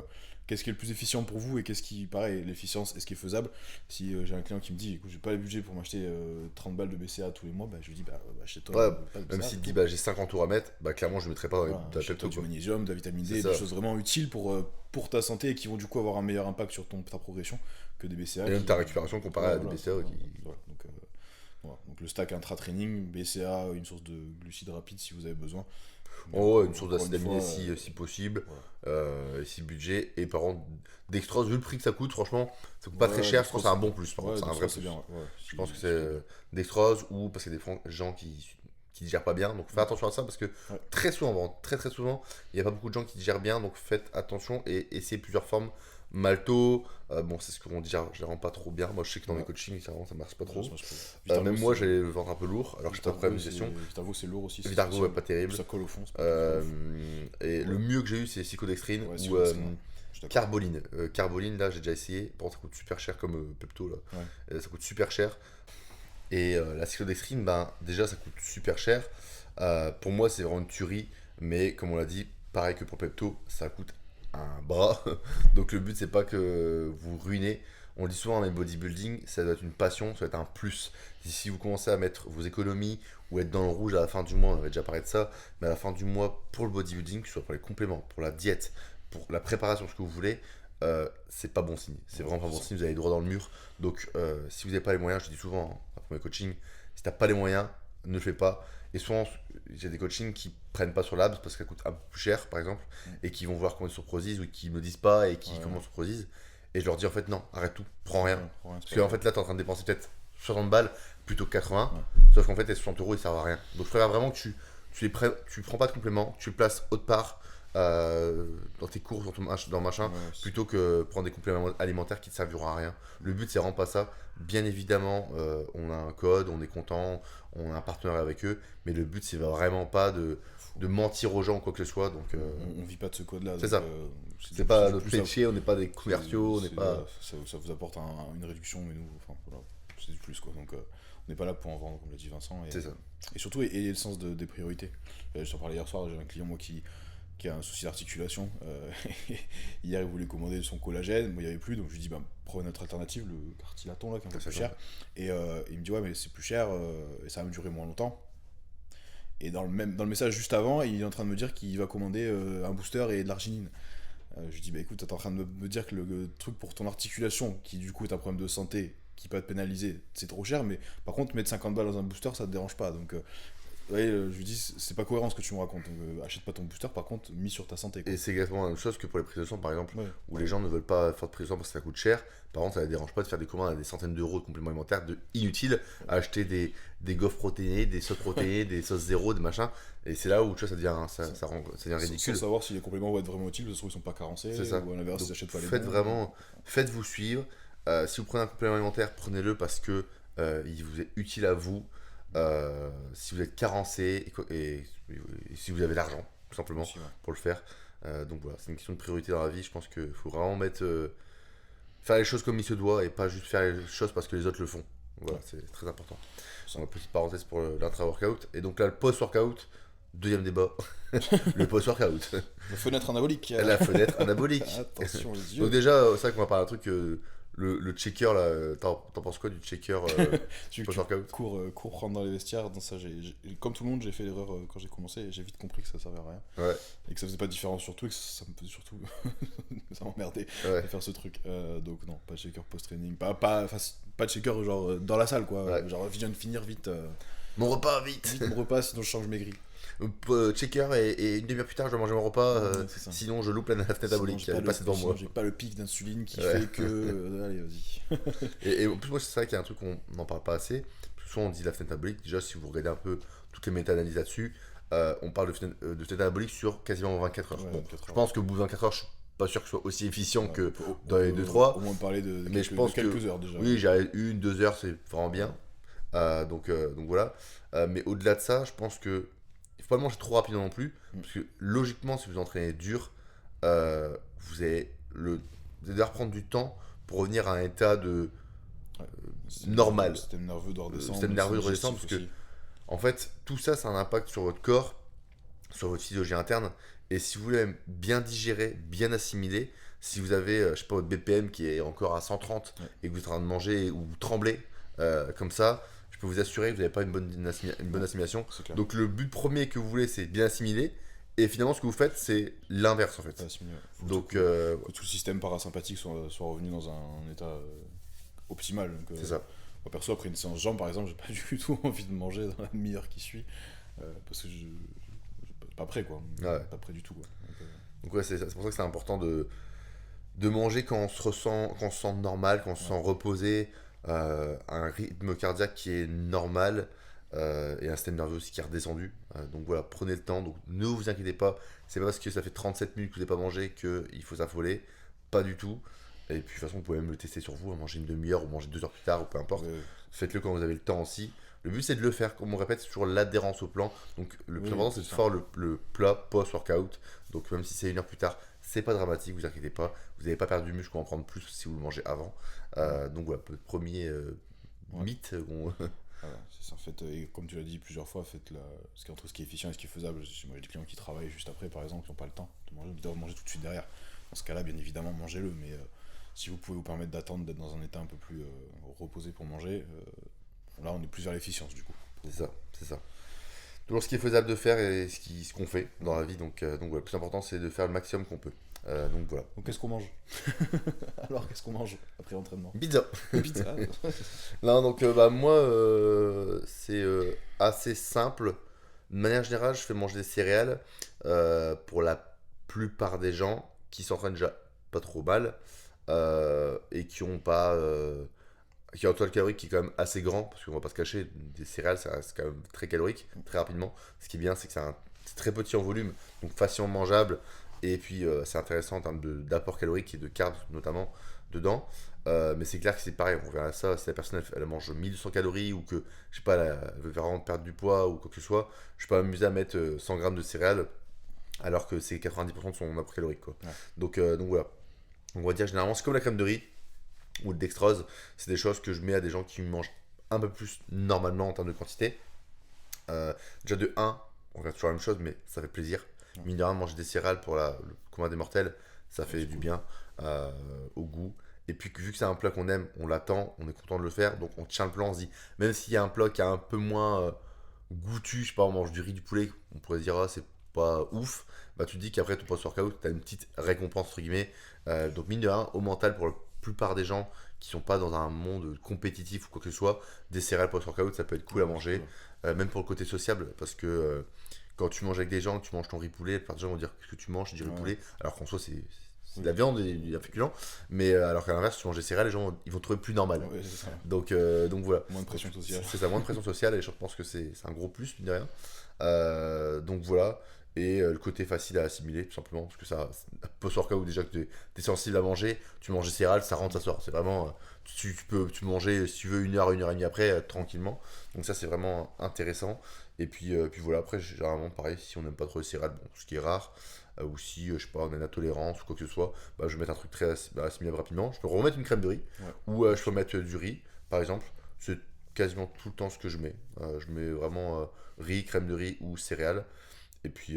qu'est-ce qui est le plus efficient pour vous et qu'est-ce qui, pareil, l'efficience et ce qui est faisable. Si j'ai un client qui me dit, écoute, j'ai pas le budget pour m'acheter 30 balles de BCA tous les mois, je lui dis, achète-toi. Ouais, même s'il te dit, j'ai 50 € à mettre, clairement, je ne mettrai pas dans achète-toi du magnésium, de la vitamine D, des choses vraiment utiles pour ta santé et qui vont du coup avoir un meilleur impact sur ta progression que des BCA. Et même ta récupération comparée à des BCA donc le stack intra-training, BCA, une source de glucides rapides si vous avez besoin. Une source d'acide aminé si possible, et si budget. Et par contre, dextrose, vu le prix que ça coûte, franchement, ça coûte pas très cher. Je pense que c'est un bon plus. Par contre, c'est un vrai plus. Je pense que c'est dextrose ou parce qu'il y a des gens qui digèrent pas bien. Donc faites attention à ça parce que très souvent, il n'y a pas beaucoup de gens qui digèrent bien. Donc faites attention et essayez plusieurs formes. Malto, c'est ce qu'on digère généralement pas trop bien. Moi je sais que dans mes coachings ça marche pas trop. Même moi j'allais le vendre un peu lourd alors que j'ai pas de problème de gestion. Vitargo c'est lourd aussi. Vitargo pas terrible. Ça colle au fond. Et le mieux que j'ai eu c'est Cyclodextrine ou Carboline. Carboline là j'ai déjà essayé. Par contre ça coûte super cher comme Pepto là. Ça coûte super cher. Et la Cyclodextrine déjà ça coûte super cher. Pour moi c'est vraiment une tuerie. Mais comme on l'a dit, pareil que pour Pepto, ça coûte un bras. Donc le but c'est pas que vous ruinez. On le dit souvent dans les bodybuilding, ça doit être une passion, ça doit être un plus. Si vous commencez à mettre vos économies ou être dans le rouge à la fin du mois, on avait déjà parlé de ça, mais à la fin du mois pour le bodybuilding, que ce soit pour les compléments, pour la diète, pour la préparation, ce que vous voulez, c'est pas bon signe. C'est vraiment pas bon signe, vous allez droit dans le mur. Donc si vous n'avez pas les moyens, je dis souvent pour mes coachings, si t'as pas les moyens, ne le fais pas. Et souvent, j'ai des coachings qui prennent pas sur l'abs parce qu'elle coûte un peu plus cher, par exemple, et qui vont voir comment ils sur Prozis ou qui me disent pas et qui Ouais, commencent sur Prozis. Et je leur dis en fait, non, arrête tout, prends rien. ouais, ouais, c'est Parce pas qu'en grave. fait, là, t'es en train de dépenser peut-être 60 balles plutôt que 80. Ouais. Sauf qu'en fait, les 60 euros, ils servent à rien. Donc, je préfère vraiment que tu prends pas de compléments, tu le places autre part dans tes courses, dans machin, Ouais, plutôt que prendre des compléments alimentaires qui ne serviront à rien. Le but, c'est vraiment pas ça. Bien évidemment, on a un code, on est content, on a un partenaire avec eux, mais le but, c'est vraiment pas de mentir aux gens ou quoi que ce soit. Donc, on vit pas de ce code-là. c'est Donc, ça. c'est C'est pas c'est notre plus métier, on n'est pas des commerciaux, on n'est pas. voilà, ça vous apporte une réduction, mais nous, enfin, voilà, c'est du plus, quoi. Donc, on n'est pas là pour en vendre, comme l'a dit Vincent. C'est ça. Et surtout, et le sens des priorités. Je t'en parlais hier soir, j'ai un client, moi, qui a un souci d'articulation. Hier, il voulait commander son collagène, moi, il n'y avait plus, donc je lui dis, bah, prends une autre alternative, le cartilaton, là, qui est un peu Ça, plus ça. cher. Et il me dit, ouais, mais c'est plus cher, et ça va me durer moins longtemps. Et dans le message juste avant, il est en train de me dire qu'il va commander un booster et de l'arginine. Je lui dis, bah écoute, t'es en train de me dire que le truc pour ton articulation, qui du coup est un problème de santé, qui peut te pénaliser, c'est trop cher, mais par contre, mettre 50 balles dans un booster, ça te dérange pas. Donc, ouais, je lui dis, c'est pas cohérent ce que tu me racontes. Donc, achète pas ton booster, par contre, mis sur ta santé, quoi. Et c'est exactement la même chose que pour les prises de sang, par exemple, Ouais, où ouais. les gens ne veulent pas faire de prise de sang parce que ça coûte cher. Par contre, ça ne les dérange pas de faire des commandes à des centaines d'euros de compléments alimentaires inutiles, à acheter des gaufres protéinées, des sauces protéinées, des sauces zéro, des machins. Et c'est là où tu vois, ça devient, ça devient ridicule. Sans savoir si les compléments vont être vraiment utiles, parce qu'ils sont pas carencés, C'est ça. ou à l'inverse, Donc, ils achètent pas les faites bons. vraiment, faites-vous suivre. Si vous prenez un complément alimentaire, prenez-le parce que il vous est utile à vous. Si vous êtes carencé et si vous avez l'argent, tout simplement, Aussi, ouais. pour le faire. Donc voilà, c'est une question de priorité dans la vie. Je pense qu'il faut vraiment faire les choses comme il se doit et pas juste faire les choses parce que les autres le font. Voilà, c'est très important. Ça. Donc, petite parenthèse pour l'intra-workout. Et donc là, le post-workout, deuxième débat. Le post-workout. La fenêtre anabolique. La fenêtre anabolique. Attention les yeux. Donc déjà, c'est vrai qu'on va parler d'un truc, le checker, là, t'en penses quoi du checker Tu post-workout? cours prendre dans les vestiaires. Dans ça, comme tout le monde, j'ai fait l'erreur quand j'ai commencé et j'ai vite compris que ça servait à rien. Ouais, Et que ça faisait pas de différence surtout et que ça me faisait surtout. Ça m'emmerdait ouais, de faire ce truc. Donc non, pas de shaker post-training. Pas de shaker genre dans la salle quoi. ouais. Genre viens de finir vite. Mon repas, vite! Vite mon repas sinon je change mes grilles. Checker et une demi-heure plus tard, je dois manger mon repas, Ouais, c'est ça. sinon je loupe la fenêtre Sinon, anabolique qui est passée devant moi. j'ai pas le pic d'insuline qui Ouais. fait que. Allez, vas-y. Et en plus, moi, c'est vrai qu'il y a un truc qu'on n'en parle pas assez. Parce que souvent, on dit la fenêtre anabolique. Déjà, si vous regardez un peu toutes les méta-analyses là-dessus, on parle de fenêtre anabolique sur quasiment 24 heures. Ouais, Bon, 24 je heures. pense qu'au bout de 24 heures, je suis pas sûr que ce soit aussi efficient Ouais, que faut- dans les 2-3. Au moins parler Mais je pense de quelques que heures déjà. oui, j'ai 1-2 heures, c'est vraiment bien. Donc voilà. Mais au-delà de ça, je pense que il faut pas le manger trop rapidement non plus. Parce que logiquement, si vous entraînez dur, vous allez devoir prendre du temps pour revenir à un état de Ouais. normal. Le système nerveux doit redescendre. système nerveux le redescend digestif parce que aussi. en fait, tout ça, ça a un impact sur votre corps, sur votre physiologie interne. Et si vous voulez bien digérer, bien assimiler, si vous avez, je sais pas, votre BPM qui est encore à 130 Ouais. et que vous êtes en train de manger ou vous tremblez comme ça, je peux vous assurer que vous n'avez pas une bonne assimilation. C'est clair. Donc le but premier que vous voulez, c'est bien assimiler. Et finalement, ce que vous faites, c'est l'inverse en fait. Pas assimilé, ouais. Faut Donc que tout le système parasympathique soit revenu dans un état optimal. Donc, c'est ça. moi perso, après une séance jambes par exemple, j'ai pas du tout envie de manger dans la demi-heure qui suit. Parce que pas prêt quoi. Ouais. Pas prêt du tout quoi. Donc ouais, c'est pour ça que c'est important de manger quand on se sent normal, quand on se sent reposé, un rythme cardiaque qui est normal et un système nerveux aussi qui est redescendu. Donc voilà, prenez le temps, donc ne vous inquiétez pas, c'est pas parce que ça fait 37 minutes que vous n'avez pas mangé qu'il faut s'affoler, pas du tout. Et puis de toute façon, vous pouvez même le tester sur vous, manger une demi-heure ou manger 2 heures plus tard ou peu importe. Faites-le quand vous avez le temps aussi. Le but c'est de le faire, comme on répète, sur l'adhérence au plan. Donc le plus Oui, important c'est de c'est ça. faire le plat post-workout. Donc même si c'est 1 heure plus tard, c'est pas dramatique, vous inquiétez pas. Vous n'allez pas perdre du muscle ou en prendre plus si vous le mangez avant. Donc voilà, premier Ouais. mythe. Voilà, c'est ça. Et comme tu l'as dit plusieurs fois, entre ce qui est efficient et ce qui est faisable. Moi j'ai des clients qui travaillent juste après par exemple, qui n'ont pas le temps de manger, ils doivent manger tout de suite derrière. Dans ce cas-là, bien évidemment, mangez-le, mais si vous pouvez vous permettre d'attendre, d'être dans un état un peu plus reposé pour manger, là on est plus vers l'efficience du coup. C'est ça. Toujours ce qui est faisable de faire et ce qu'on fait dans la vie. Donc voilà, le plus important c'est de faire le maximum qu'on peut. Donc voilà. Donc qu'est-ce qu'on mange? Alors qu'est-ce qu'on mange après l'entraînement? Pizza. Pizza. Non, donc moi, c'est assez simple. De manière générale, je fais manger des céréales pour la plupart des gens qui s'entraînent déjà pas trop mal et qui ont pas qui a un total calorique qui est quand même assez grand, parce qu'on va pas se cacher, des céréales ça reste quand même très calorique, très rapidement. Ce qui est bien, c'est que c'est très petit en volume, donc facilement mangeable, et puis c'est intéressant en termes d'apport calorique et de carbs notamment dedans. Mais c'est clair que c'est pareil, on verra ça, si la personne elle mange 1200 calories ou que, je sais pas, elle veut vraiment perdre du poids ou quoi que ce soit, je peux m'amuser à mettre 100 grammes de céréales alors que c'est 90% de son apport calorique quoi. Ouais. Donc voilà. On va dire généralement c'est comme la crème de riz ou le dextrose, c'est des choses que je mets à des gens qui mangent un peu plus normalement en termes de quantité. Déjà de un, on revient toujours à la même chose, mais ça fait plaisir. Ouais. Mine de rien, manger des céréales pour le commun des mortels, ça fait c'est du cool. bien au goût. Et puis vu que c'est un plat qu'on aime, on l'attend, on est content de le faire, donc on tient le plan, on se dit, même s'il y a un plat qui est un peu moins goûtu, je sais pas, on mange du riz, du poulet, on pourrait se dire, ah, c'est pas ouf, bah tu te dis qu'après ton post-workout, tu as une petite récompense, entre guillemets. Donc mine de rien, au mental, pour la plupart des gens qui sont pas dans un monde compétitif ou quoi que ce soit, des céréales post-workout, ça peut être cool à Ouais, c'est manger, cool. même pour le côté sociable, parce que quand tu manges avec des gens, que tu manges ton riz poulet, la plupart des gens vont dire qu'est-ce que tu manges, du riz Ouais. poulet, alors qu'en soi c'est de Oui. la viande et du féculent, mais alors qu'à l'inverse, si tu manges des céréales, les gens ils vont trouver plus normal. Ouais, c'est ça. Donc voilà. Moins de pression sociale. C'est ça, moins de pression sociale et je pense que c'est un gros plus, mine de rien. Donc voilà. Et le côté facile à assimiler, tout simplement, parce que ça, post-workout, déjà que tu es sensible à manger, tu manges des céréales, ça rentre, ça sort. C'est vraiment, tu peux manger, si tu veux, une heure et demie après, tranquillement. Donc ça, c'est vraiment intéressant. Et puis voilà, après, généralement, pareil, si on n'aime pas trop les céréales, bon, ce qui est rare, ou si, je sais pas, on a une intolérance ou quoi que ce soit, bah, je vais mettre un truc très assimilable rapidement. Je peux remettre une crème de riz, Ouais. ou je peux mettre du riz, par exemple. C'est quasiment tout le temps ce que je mets. Je mets vraiment riz, crème de riz ou céréales. Et puis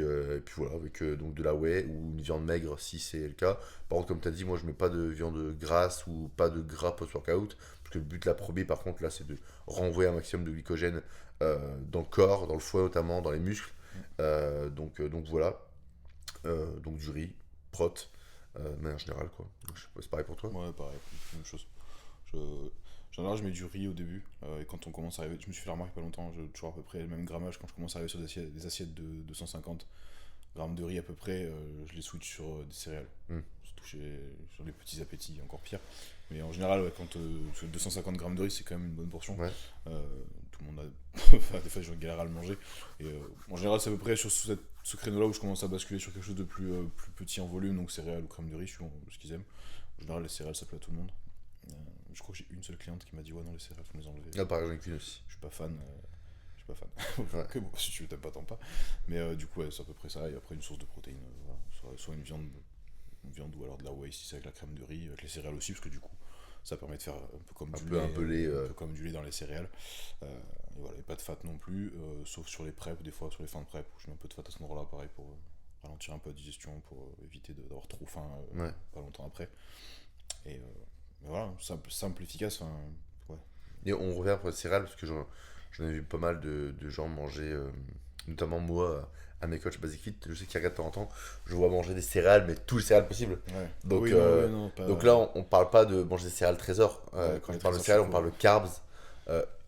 voilà, avec donc de la whey ou une viande maigre si c'est le cas. Par contre, comme tu as dit, moi je mets pas de viande grasse ou pas de gras post-workout. Parce que le but de la probie, par contre, là, c'est de renvoyer un maximum de glycogène dans le corps, dans le foie notamment, dans les muscles. Donc voilà. Donc du riz, prot, de manière générale, quoi. Donc, je sais pas, c'est pareil pour toi. Ouais, pareil, même chose. Je... Généralement, je mets du riz au début, et quand on commence à arriver, je me suis fait la remarque il y a pas longtemps, j'ai toujours à peu près le même grammage quand je commence à arriver sur des assiettes de 250 grammes de riz à peu près, je les switch sur des céréales. Hmm. Surtout sur les petits appétits, encore pire. Mais en général, ouais, quand sur 250 grammes de riz, c'est quand même une bonne portion. Ouais. Tout le monde a. Enfin, des fois, je galère à le manger. Et en général, c'est à peu près sur ce créneau-là où je commence à basculer sur quelque chose de plus petit en volume, donc céréales ou crème de riz, suivant ce qu'ils aiment. En général, les céréales, ça plaît à tout le monde. Je crois que j'ai une seule cliente qui m'a dit ouais non les céréales faut les enlever. Ah, pareil, j'en ai qu'une aussi. Je suis pas fan. Je suis pas fan. Ouais. Ok bon si tu t'aimes pas tant pas. Mais du coup ouais, c'est à peu près ça. Et après une source de protéines. Voilà. Soit une viande ou alors de la whey si c'est avec la crème de riz, avec les céréales aussi parce que du coup ça permet de faire un peu comme du lait, un peu lait, un peu comme du lait dans les céréales. Et voilà, et pas de fat non plus, sauf sur les preps, des fois sur les fins de prep où je mets un peu de fat à ce endroit-là pareil pour ralentir un peu la digestion, pour éviter d'avoir trop faim Ouais. pas longtemps après. Et mais voilà, simple efficace. Enfin, ouais. Et on revient pour les céréales, parce que j'en ai vu pas mal de gens manger, notamment moi, à mes coachs Basic Fit, je sais qu'ils regardent de temps en temps, je vois manger des céréales, mais tous les céréales possibles. Ouais. Donc, Oui, non, ouais, non, pas... donc là, on parle pas de manger des céréales trésor. Ouais, Quand les on parle de trésors céréales, on chocos, parle de ouais. carbs,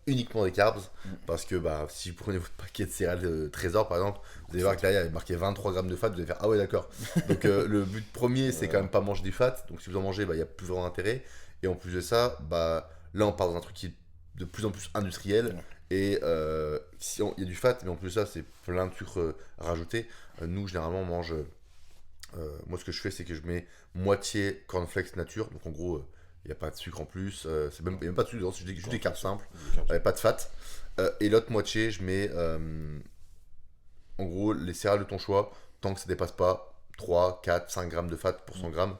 uniquement des carbs, Mm. parce que bah, si vous prenez votre paquet de céréales trésor, par exemple, vous allez voir que derrière, il y a marqué 23 grammes de fat, vous allez faire ah ouais, d'accord. Donc le but premier, c'est quand même pas manger du fat, donc si vous en mangez, bah, il y a plus vraiment d'intérêt. Et en plus de ça, bah, là, on parle dans un truc qui est de plus en plus industriel. Ouais. Et si il y a du fat, mais en plus de ça, c'est plein de sucre rajouté. Nous, généralement, on mange. Moi, ce que je fais, c'est que je mets moitié cornflakes nature. Donc, en gros, il n'y a pas de sucre en plus. Il n'y a même pas de sucre dedans, c'est juste des carbs simples. Des carbs. Pas de fat. Et l'autre moitié, je mets en gros les céréales de ton choix, tant que ça dépasse pas 3, 4, 5 grammes de fat pour 100 grammes.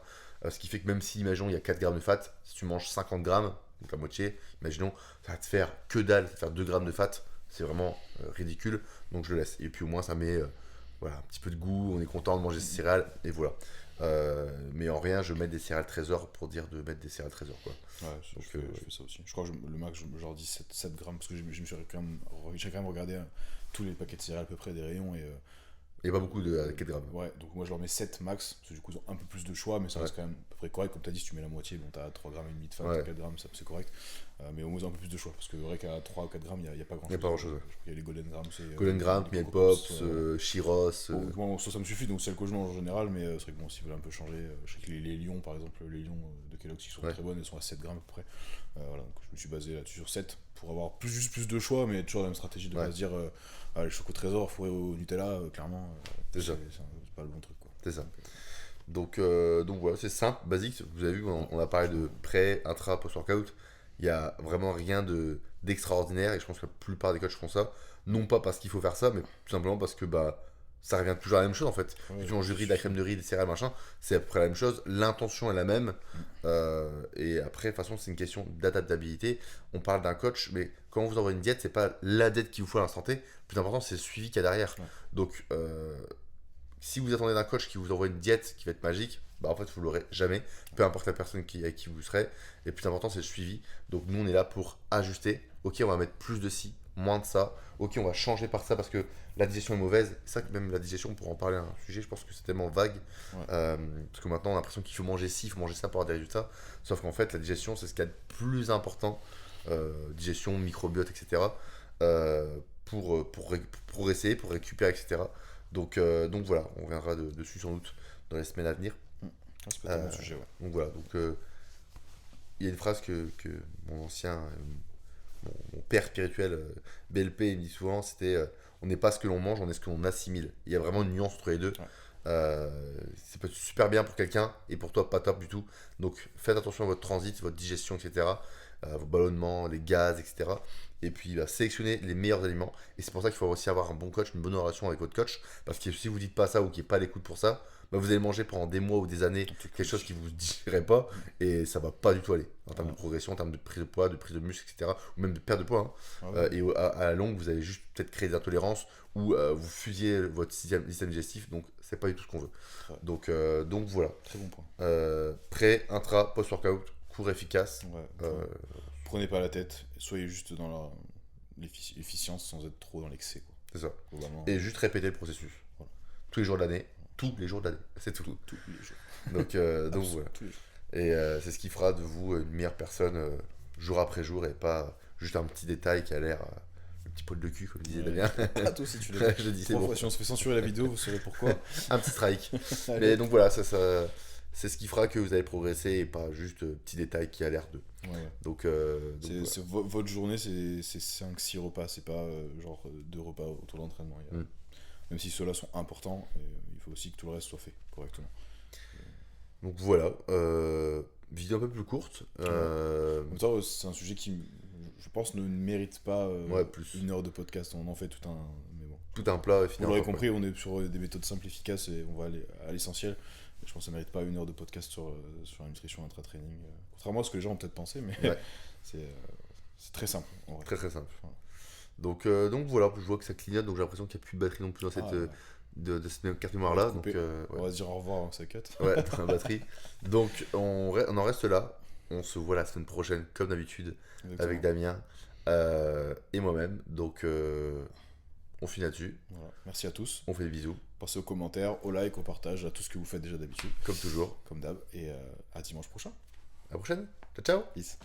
Ce qui fait que même si, imaginons, il y a 4 grammes de fat, si tu manges 50 grammes, donc la moitié, imaginons, ça va te faire que dalle, ça va te faire 2 grammes de fat. C'est vraiment ridicule, donc je le laisse. Et puis au moins, ça met voilà, un petit peu de goût, on est content de manger ces céréales, et voilà. Mais en rien, je mets des céréales trésor pour dire de mettre des céréales trésor, quoi. Ouais, Donc, je fais ça aussi. Je crois que le max, genre 7 grammes, parce que je me suis j'ai quand même regardé tous les paquets de céréales à peu près des rayons et il n'y a pas beaucoup de 4 grammes. ouais, donc moi je leur mets 7 max, parce que du coup ils ont un peu plus de choix, mais ça reste quand même à peu près correct. Comme tu as dit, si tu mets la moitié, bon, tu as 3 grammes et demi de fat, Ouais. 4 grammes, c'est correct. Mais au moins un peu plus de choix, parce que c'est vrai qu'à 3 ou 4 grammes, il n'y a pas grand Il n'y chose. a pas grand-chose, ouais. Je crois qu'il y a les Golden Grams. Golden Graham, Miel Pops, Chiros. Bon, ça me suffit, donc c'est celle que je mange en général, mais c'est vrai que bon, s'ils veulent un peu changer, je sais que les Lions, par exemple, les Lions de Kellogg's qui sont très bonnes, elles sont à 7 grammes à peu près. Voilà, donc je me suis basé là-dessus sur 7 pour avoir juste plus de choix, mais toujours la même stratégie de pas se dire les choco trésor fourrés au Nutella, clairement, c'est pas le bon truc, quoi. C'est ça. Donc voilà, c'est simple, basique. Vous avez vu, on a parlé de pré, intra, post-workout. Il n'y a vraiment rien d'extraordinaire et je pense que la plupart des coachs font ça. Non pas parce qu'il faut faire ça, mais tout simplement parce que ça revient toujours à la même chose en fait. Tu manges du riz, de la crème de riz, des céréales, machin, c'est à peu près la même chose. L'intention est la même. Et après, de toute façon, c'est une question d'adaptabilité. On parle d'un coach, mais quand on vous envoie une diète, c'est pas la diète qu'il vous faut à l'instant T. Le plus important, c'est le suivi qu'il y a derrière. Donc, si vous attendez d'un coach qui vous envoie une diète qui va être magique, en fait vous l'aurez jamais, peu importe la personne avec qui vous serez. Et le plus important c'est le suivi. Donc nous on est là pour ajuster. Ok, on va mettre plus de ci, moins de ça. Ok, on va changer par ça parce que la digestion est mauvaise. C'est ça que même la digestion, on pourra en parler à un sujet, je pense que c'est tellement vague. Parce que maintenant on a l'impression qu'il faut manger ci, il faut manger ça pour avoir des résultats. Sauf qu'en fait la digestion c'est ce qu'il y a de plus important. Digestion, microbiote, etc. Pour progresser, pour récupérer, etc. Donc voilà, on reviendra dessus sans doute dans les semaines à venir. C'est pas tellement sujet, ouais. Donc voilà, il y a une phrase que mon ancien, mon père spirituel, BLP, il me dit souvent, c'était on n'est pas ce que l'on mange, on est ce que l'on assimile. Il y a vraiment une nuance entre les deux. Ça peut être super bien pour quelqu'un et pour toi pas top du tout. Donc faites attention à votre transit, votre digestion, etc. Vos ballonnements, les gaz, etc. Et puis sélectionnez les meilleurs aliments. Et c'est pour ça qu'il faut aussi avoir un bon coach, une bonne relation avec votre coach. Parce que si vous dites pas ça ou qu'il n'est pas à l'écoute pour ça, vous allez manger pendant des mois ou des années quelque chose qui vous dirait pas. Et ça va pas du tout aller. En termes de progression, en termes de prise de poids, de prise de muscle, etc. Ou même de perte de poids. Et à la longue, vous allez juste peut-être créer des intolérances ou vous fusiez votre système digestif. Donc c'est pas du tout ce qu'on veut. Donc voilà. Très bon point. Pré, intra, post-workout, cours efficace. Prenez pas la tête, soyez juste dans l'efficience sans être trop dans l'excès, quoi. C'est ça. Globalement. Et juste répéter le processus. Voilà. Tous les jours de l'année. Tous les jours de l'année. C'est tout. Tous les jours. Donc voilà. Tous les jours. Et c'est ce qui fera de vous une meilleure personne jour après jour et pas juste un petit détail qui a l'air le petit poil de cul, comme disait Damien. Ah, toi aussi tu l'as dit. Je dis, c'est bon. Si on se fait censurer la vidéo, vous saurez pourquoi. Un petit strike. Mais donc voilà, ça c'est ce qui fera que vous allez progresser et pas juste petit détail qui a l'air de. Donc votre journée, c'est 5-6 repas, c'est pas genre 2 repas autour de l'entraînement. Même si ceux-là sont importants, il faut aussi que tout le reste soit fait correctement. Donc voilà, vidéo un peu plus courte. Comme ça, c'est un sujet qui, je pense, ne mérite pas plus. 1 heure de podcast. On en fait tout un... Mais bon. Tout un plat. Vous l'aurez compris, on est sur des méthodes simples, efficaces et on va aller à l'essentiel. Je pense que ça ne mérite pas 1 heure de podcast sur la nutrition intra-training. Contrairement à ce que les gens ont peut-être pensé, mais c'est très simple. En vrai. Très très simple. Voilà. Donc voilà, je vois que ça clignote, donc j'ai l'impression qu'il n'y a plus de batterie non plus dans cette carte mémoire là. Donc, on va se dire au revoir avant que ça cut. Ouais, la batterie. Donc on en reste là. On se voit la semaine prochaine, comme d'habitude, avec Damien et moi-même. Donc on finit là-dessus. Voilà. Merci à tous. On fait des bisous. Pensez aux commentaires, au like, au partage, à tout ce que vous faites déjà d'habitude. Comme toujours. Comme d'hab. Et à dimanche prochain. À la prochaine. Ciao, ciao. Peace.